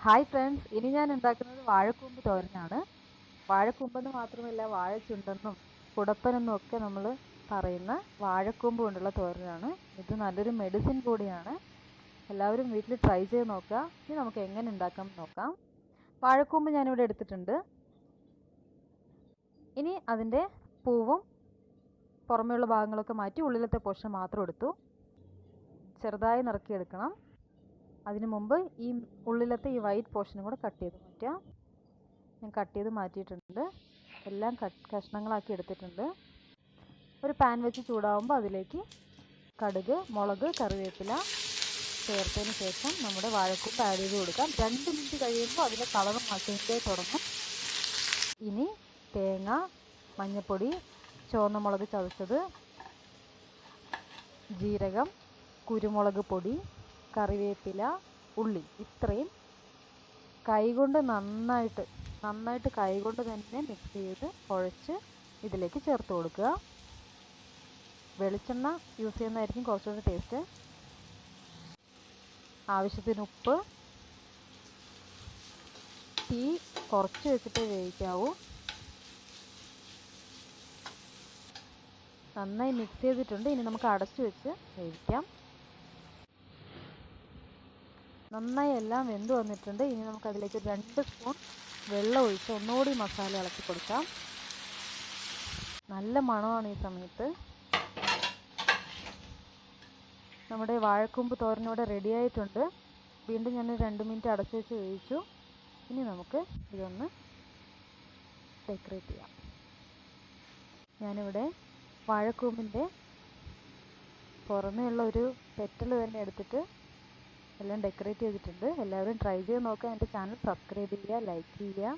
Hi friends, ഇനി ഞാൻ ഉണ്ടാക്കുന്നത് വാഴക്കൂമ്പ് തോരനാണ്. വാഴക്കൂമ്പെന്ന് മാത്രമല്ല, വാഴച്ചുണ്ടെന്നും കുടപ്പനെന്നും ഒക്കെ നമ്മൾ പറയുന്ന വാഴക്കൂമ്പ് കൊണ്ടുള്ള തോരനാണ്. ഇത് നല്ലൊരു മെഡിസിൻ കൂടിയാണ്. എല്ലാവരും വീട്ടിൽ ട്രൈ ചെയ്ത് നോക്കുക. ഇനി നമുക്ക് എങ്ങനെ ഉണ്ടാക്കാം നോക്കാം. വാഴക്കൂമ്പ് ഞാനിവിടെ എടുത്തിട്ടുണ്ട്. ഇനി അതിൻ്റെ പൂവും പുറമേയുള്ള ഭാഗങ്ങളൊക്കെ മാറ്റി ഉള്ളിലത്തെ പോർഷൻ മാത്രം എടുത്തു. ചെറുതായി നറുക്കിയെടുക്കണം. അതിനു മുമ്പ് ഈ ഉള്ളിലത്തെ ഈ വൈറ്റ് പോർഷനും കൂടെ കട്ട് ചെയ്ത് മാറ്റാം. ഞാൻ കട്ട് ചെയ്ത് മാറ്റിയിട്ടുണ്ട്. എല്ലാം കഷ്ണങ്ങളാക്കി എടുത്തിട്ടുണ്ട്. ഒരു പാൻ വെച്ച് ചൂടാവുമ്പോൾ അതിലേക്ക് കടുക്, മുളക്, കറിവേപ്പില ചേർത്തതിന് ശേഷം നമ്മുടെ വാഴക്കൂമ്പ് ആഡ് ചെയ്ത് കൊടുക്കാം. 2 മിനിറ്റ് കഴിയുമ്പോൾ അതിൻ്റെ കളർ ചേഞ്ചായി തുടങ്ങും. ഇനി തേങ്ങ, മഞ്ഞൾപ്പൊടി, ചുവന്ന മുളക് ചതച്ചത്, ജീരകം, കുരുമുളക് പൊടി, കറിവേപ്പില, ഉള്ളി ഇത്രയും കൈകൊണ്ട് നന്നായിട്ട് കൈകൊണ്ട് തന്നെ മിക്സ് ചെയ്ത് കുഴച്ച് ഇതിലേക്ക് ചേർത്ത് കൊടുക്കുക. വെളിച്ചെണ്ണ യൂസ് ചെയ്യുന്നതായിരിക്കും കുറച്ചുകൂടി ടേസ്റ്റ്. ആവശ്യത്തിന് ഉപ്പ്. തീ കുറച്ച് വെച്ചിട്ടേ വേവിക്കാവൂ. നന്നായി മിക്സ് ചെയ്തിട്ടുണ്ട്. ഇനി നമുക്ക് അടച്ചു വെച്ച് വേവിക്കാം. നന്നായി എല്ലാം വെന്ത് വന്നിട്ടുണ്ട്. ഇനി നമുക്ക് അതിലേക്ക് 2 സ്പൂൺ വെള്ളം ഒഴിച്ച് ഒന്നുകൂടി മസാല ഇളക്കി കൊടുക്കാം. നല്ല മണമാണ് ഈ സമയത്ത്. നമ്മുടെ വാഴക്കൂമ്പ് തോരനോടെ റെഡി ആയിട്ടുണ്ട്. വീണ്ടും ഞാൻ 2 മിനിറ്റ് അടച്ചു വെച്ച് വേവിച്ചു. ഇനി നമുക്ക് ഇതൊന്ന് ഡെക്കറേറ്റ് ചെയ്യാം. ഞാനിവിടെ വാഴക്കൂമ്പിൻ്റെ പുറമേയുള്ള ഒരു പെറ്റൽ തന്നെ എടുത്തിട്ട് എല്ലാം ഡെക്കറേറ്റ് ചെയ്തിട്ടുണ്ട്. എല്ലാവരും ട്രൈ ചെയ്ത് നോക്കുക. എൻ്റെ ചാനൽ സബ്സ്ക്രൈബ് ചെയ്യുക, ലൈക്ക് ചെയ്യുക.